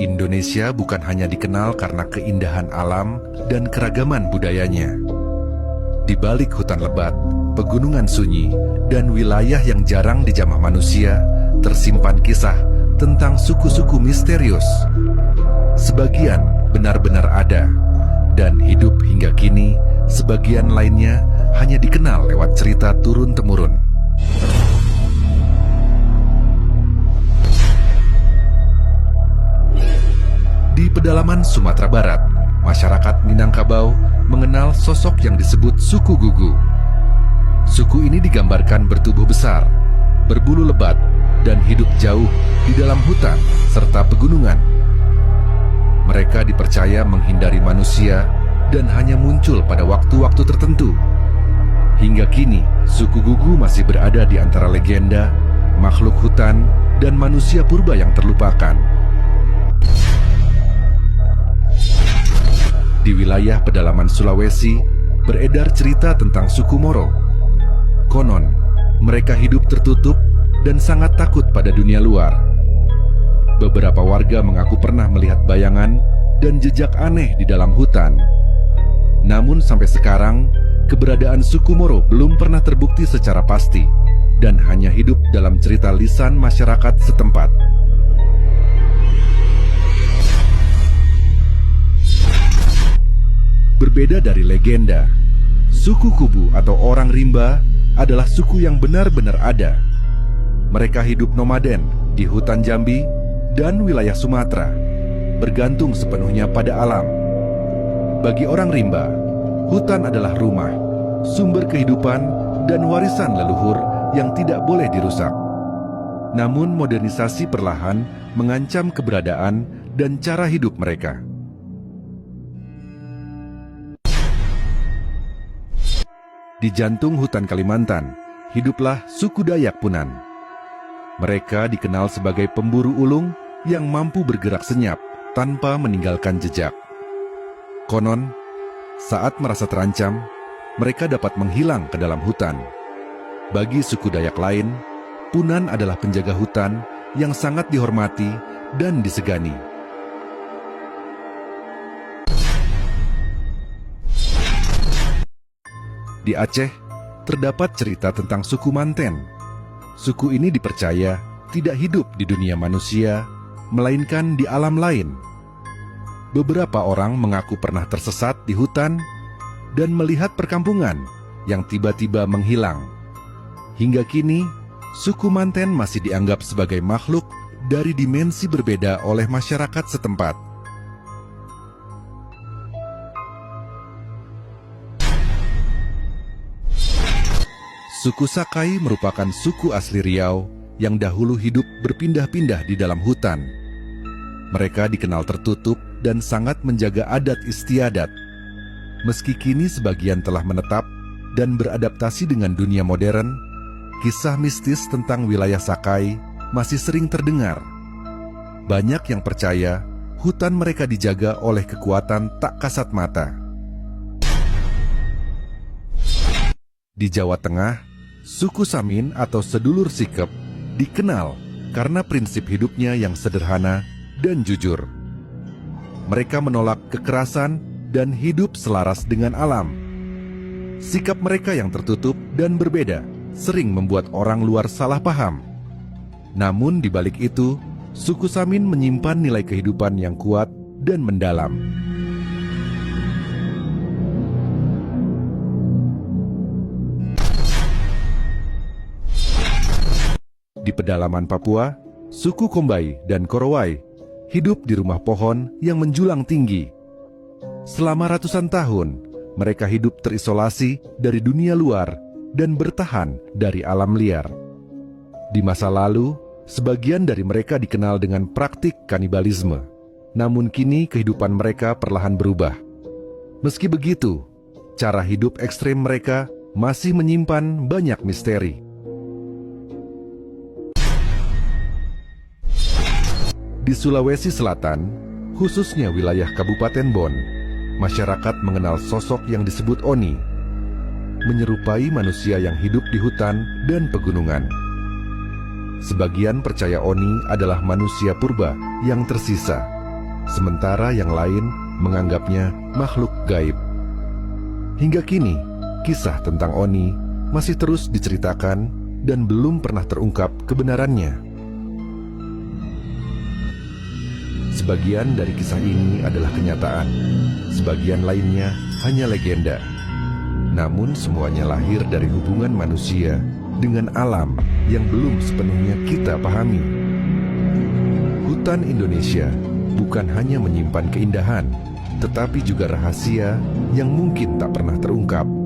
Indonesia bukan hanya dikenal karena keindahan alam dan keragaman budayanya. Di balik hutan lebat, pegunungan sunyi, dan wilayah yang jarang dijamah manusia, tersimpan kisah tentang suku-suku misterius. Sebagian benar-benar ada, dan hidup hingga kini, sebagian lainnya hanya dikenal lewat cerita turun-temurun. Di pedalaman Sumatera Barat, masyarakat Minangkabau mengenal sosok yang disebut suku Gugu. Suku ini digambarkan bertubuh besar, berbulu lebat, dan hidup jauh di dalam hutan serta pegunungan. Mereka dipercaya menghindari manusia dan hanya muncul pada waktu-waktu tertentu. Hingga kini, suku Gugu masih berada di antara legenda, makhluk hutan, dan manusia purba yang terlupakan. Di wilayah pedalaman Sulawesi, beredar cerita tentang suku Moro. Konon, mereka hidup tertutup dan sangat takut pada dunia luar. Beberapa warga mengaku pernah melihat bayangan dan jejak aneh di dalam hutan. Namun sampai sekarang, keberadaan suku Moro belum pernah terbukti secara pasti dan hanya hidup dalam cerita lisan masyarakat setempat. Berbeda dari legenda, suku Kubu atau orang rimba adalah suku yang benar-benar ada. Mereka hidup nomaden di hutan Jambi dan wilayah Sumatera, bergantung sepenuhnya pada alam. Bagi orang rimba, hutan adalah rumah, sumber kehidupan, dan warisan leluhur yang tidak boleh dirusak. Namun modernisasi perlahan mengancam keberadaan dan cara hidup mereka. Di jantung hutan Kalimantan, hiduplah suku Dayak Punan. Mereka dikenal sebagai pemburu ulung yang mampu bergerak senyap tanpa meninggalkan jejak. Konon, saat merasa terancam, mereka dapat menghilang ke dalam hutan. Bagi suku Dayak lain, Punan adalah penjaga hutan yang sangat dihormati dan disegani. Di Aceh, terdapat cerita tentang suku Manten. Suku ini dipercaya tidak hidup di dunia manusia, melainkan di alam lain. Beberapa orang mengaku pernah tersesat di hutan dan melihat perkampungan yang tiba-tiba menghilang. Hingga kini, suku Manten masih dianggap sebagai makhluk dari dimensi berbeda oleh masyarakat setempat. Suku Sakai merupakan suku asli Riau yang dahulu hidup berpindah-pindah di dalam hutan. Mereka dikenal tertutup dan sangat menjaga adat istiadat. Meski kini sebagian telah menetap dan beradaptasi dengan dunia modern, kisah mistis tentang wilayah Sakai masih sering terdengar. Banyak yang percaya hutan mereka dijaga oleh kekuatan tak kasat mata. Di Jawa Tengah, suku Samin atau sedulur Sikep dikenal karena prinsip hidupnya yang sederhana dan jujur. Mereka menolak kekerasan dan hidup selaras dengan alam. Sikap mereka yang tertutup dan berbeda sering membuat orang luar salah paham. Namun di balik itu, suku Samin menyimpan nilai kehidupan yang kuat dan mendalam. Di pedalaman Papua, suku Kombai dan Korowai hidup di rumah pohon yang menjulang tinggi. Selama ratusan tahun, mereka hidup terisolasi dari dunia luar dan bertahan dari alam liar. Di masa lalu, sebagian dari mereka dikenal dengan praktik kanibalisme. Namun kini kehidupan mereka perlahan berubah. Meski begitu, cara hidup ekstrem mereka masih menyimpan banyak misteri. Di Sulawesi Selatan, khususnya wilayah Kabupaten Bon, masyarakat mengenal sosok yang disebut Oni, menyerupai manusia yang hidup di hutan dan pegunungan. Sebagian percaya Oni adalah manusia purba yang tersisa, sementara yang lain menganggapnya makhluk gaib. Hingga kini, kisah tentang Oni masih terus diceritakan dan belum pernah terungkap kebenarannya. Sebagian dari kisah ini adalah kenyataan, sebagian lainnya hanya legenda. Namun semuanya lahir dari hubungan manusia dengan alam yang belum sepenuhnya kita pahami. Hutan Indonesia bukan hanya menyimpan keindahan, tetapi juga rahasia yang mungkin tak pernah terungkap.